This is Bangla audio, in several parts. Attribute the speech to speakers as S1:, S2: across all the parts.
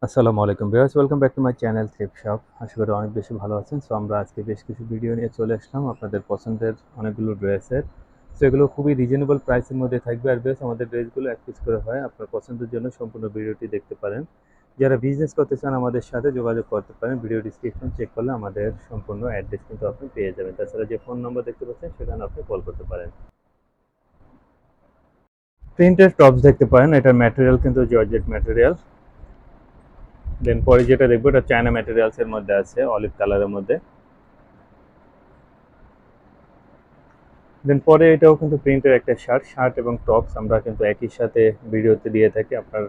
S1: আসসালামু আলাইকুম viewers, welcome back to my channel thrift shop. আশা করি অনেক বেশি ভালো আছেন। সো আমরা আজকে বেশ কিছু ভিডিও নিয়ে চলে আসলাম আপনাদের পছন্দের অনেকগুলো ড্রেসের। সো এগুলো খুবই রিজনেবল প্রাইসের মধ্যে থাকবে। আর বেশ আমাদের ড্রেসগুলো এক পিস করে হয়। আপনার পছন্দের জন্য সম্পূর্ণ ভিডিওটি দেখতে পারেন। যারা বিজনেস করতে চান আমাদের সাথে যোগাযোগ করতে পারেন। ভিডিও ডিসক্রিপশন চেক করলে আমাদের সম্পূর্ণ অ্যাড্রেস কিন্তু আপনি পেয়ে যাবেন। তাছাড়া যে ফোন নম্বর দেখতে পাচ্ছেন সেখানে আপনি কল করতে পারেন। প্রিন্টেড টপস দেখতে পারেন, এটার ম্যাটেরিয়াল কিন্তু জর্জেট ম্যাটেরিয়াল। দেন পরে যেটা দেখবো এটা চায়না ম্যাটেরিয়ালস এর মধ্যে আছে, অলিভ কালারের মধ্যে। দেন পরে এটাও কিন্তু প্রিন্টের একটা শার্ট এবং টপস আমরা কিন্তু একই সাথে ভিডিওতে দিয়ে থাকি। আপনার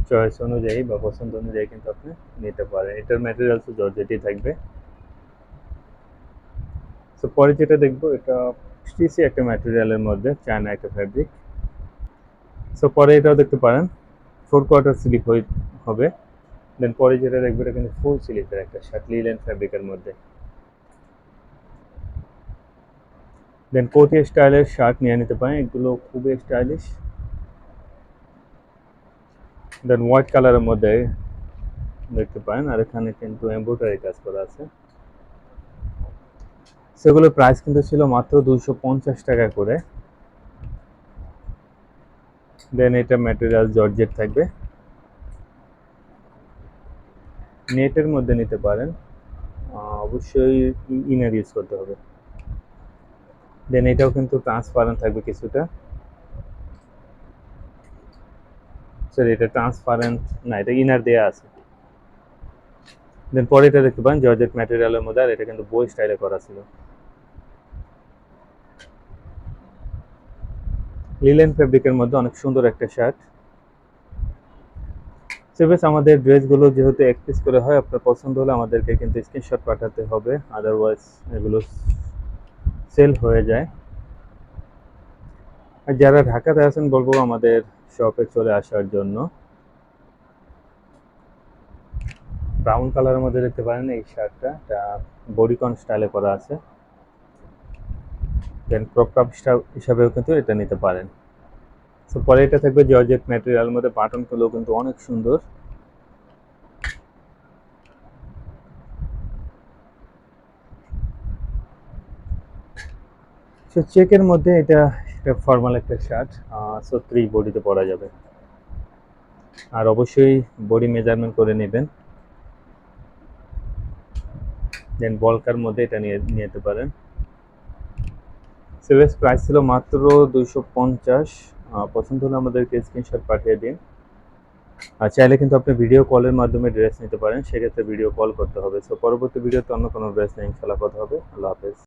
S1: চয়েস অনুযায়ী বা পছন্দ অনুযায়ী কিন্তু আপনি নিতে পারেন। এটার ম্যাটেরিয়ালস জর্জেটই থাকবে। তো পরে যেটা দেখবো এটা স্টিচি একটা ম্যাটেরিয়ালের মধ্যে, চায়না একটা ফ্যাব্রিক। সো পরে এটাও দেখতে পারেন, 4/4 স্লিপ হবে। দেন পরে যেটা দেখবো এটা কিন্তু ফুল স্লিপের একটা শার্ট, লিলেন ফ্যাব্রিকের মধ্যে। দেন কোটি স্টাইলের শার্ট নিয়ে নিতে পারেন, এগুলো খুবই স্টাইলিশ। দেন হোয়াইট কালারের মধ্যে দেখতে পারেন, আর এখানে কিন্তু এমব্রয়ডারি কাজ করা আছে। সেগুলোর প্রাইস কিন্তু ছিল মাত্র 250 টাকা করে। দেন এটা ম্যাটেরিয়াল জর্জেট থাকবে, নেটের মধ্যে নিতে পারেন। অবশ্যই ইনার ইউজ করতে হবে। দেন এটাও কিন্তু ট্রান্সপারেন্ট থাকবে কিছুটা। সরি, এটা ট্রান্সপারেন্ট না, এটা ইনার দেয়া আছে। দেন পরে এটা দেখতে পারেন জর্জেট ম্যাটেরিয়ালের মধ্যে, আর এটা কিন্তু বই স্টাইলে করা ছিল। লিলেন ফেব্রিকের মধ্যে অনেক সুন্দর একটা শার্ট। সেভেস আমাদের ড্রেসগুলো যেহেতু এক পিস করে হয়, আপনার পছন্দ হলে আমাদেরকে কিন্তু স্ক্রিনশট পাঠাতে হবে, আদারওয়াইজ এগুলো সেল হয়ে যায়। আর যারা ঢাকাতে আছেন বলবো আমাদের শপে চলে আসার জন্য। ব্রাউন কালারের মধ্যে দেখতে পারেন এই শার্টটা, এটা বডিকন স্টাইলে করা আছে। দেন ক্রপ টপ হিসাবেও কিন্তু এটা নিতে পারেন। সো পরে এটা থাকবে জর্জেট ম্যাটেরিয়ালের মধ্যে, বাটনগুলো কিন্তু অনেক সুন্দর। সো চেকের মধ্যে এটা ফর্মাল একটা শার্ট। সো 3 বডিতে পরা যাবে। আর অবশ্যই বডি মেজারমেন্ট করে নেবেন। দেন বলকার মধ্যে এটা নিয়ে নিতে পারেন। সেলের প্রাইস ছিল মাত্র 250। পছন্দ হলে আমাদেরকে স্ক্রিনশট পাঠিয়ে দিন। আর চাইলে কিন্তু আপনি ভিডিও কলের মাধ্যমে ড্রেস নিতে পারেন, সেক্ষেত্রে ভিডিও কল করতে হবে। সো পরবর্তী ভিডিওতে অন্য কোনো ড্রেস নিয়ে ইনশাল্লাহ কথা হবে। আল্লাহ হাফেজ।